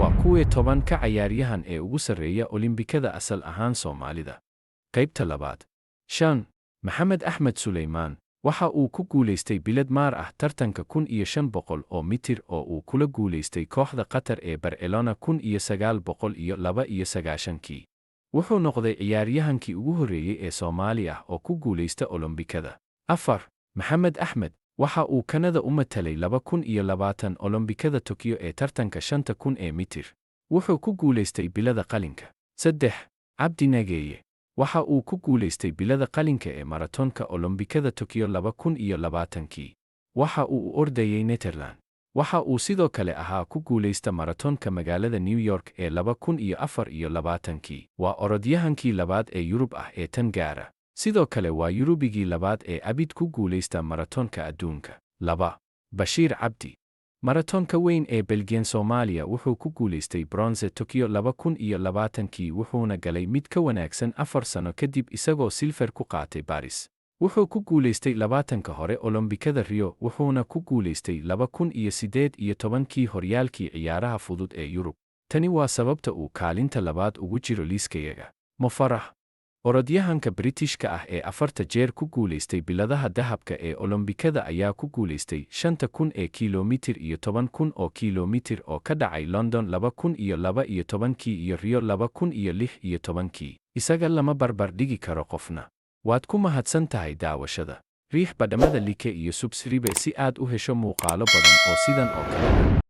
waa kuwii 10 ka cayaaryahan ee ugu sarreeya Olimbikada asal ahaan Soomaalida. Qaybta labaad. 5. Maxamed Axmed Suleymaan waxa uu ku guulaystay bilad maar ah tartanka 1500 oo mitir oo uu kula guulaystay kooxda Qatar ee Barcelona 1992. Wuxuu noqday ciyaaryahankii ugu horreeyay ee Soomaali ah oo ku guulaysta Olombikada. 4. Maxamed Axmed waxa uu Kanada u matalay 2020 Olombikada Tokyo ee tartanka 5000 ee mitir. Wuxuu ku guulaystay bilada qalinka. 3. Cabdi Nageeye waxa uu ku guulaystay bilada qalinka ee maratonka Olombikada Tokyo 2020. Waxa uu u ordayay Netherland. Waxa uu sidoo kale ahaa ku guulaysta maratonka magaalada New York ee 2024. Waa orodyahankii labaad ee Yurub ah ee tan gaara. Sidoo kale waa Yurubigii labaad ee abid ku guulaysta maratonka adduunka. 2. Bashiir Cabdi maratonka weyn ee Belgian Soomaaliya wuxuu ku guulaystay bronze Tokyo 2020 wuxuuna galay mid ka wanaagsan 4 sano kadib isagoo silver ku qaatay Paris. Wuxuu ku guulaystay 20ka hore Olombikada Rio wuxuuna ku guulaystay 2018 horyaalkii ciyaaraha fudud ee Yurub. Tani waa sababta uu kaalinta labaad ugu jiro liiskayaga. Mo Farah orodyahanka Britishka ah ee 4 jeer ku guulaystay biladaha dahabka ee Olombikada ayaa ku guulaystay 5000 ee kiiloomitir iyo 10000 oo kiiloomitir oo ka dhacay London 2012 iyo Rio 2016. Isaga lama barbar dhigi karo qofna. Waad ku mahadsan tahay daawashada. Riix badhamada like iyo subscribe si aad u hesho muuqaalo badan oo sidan oo kale ah.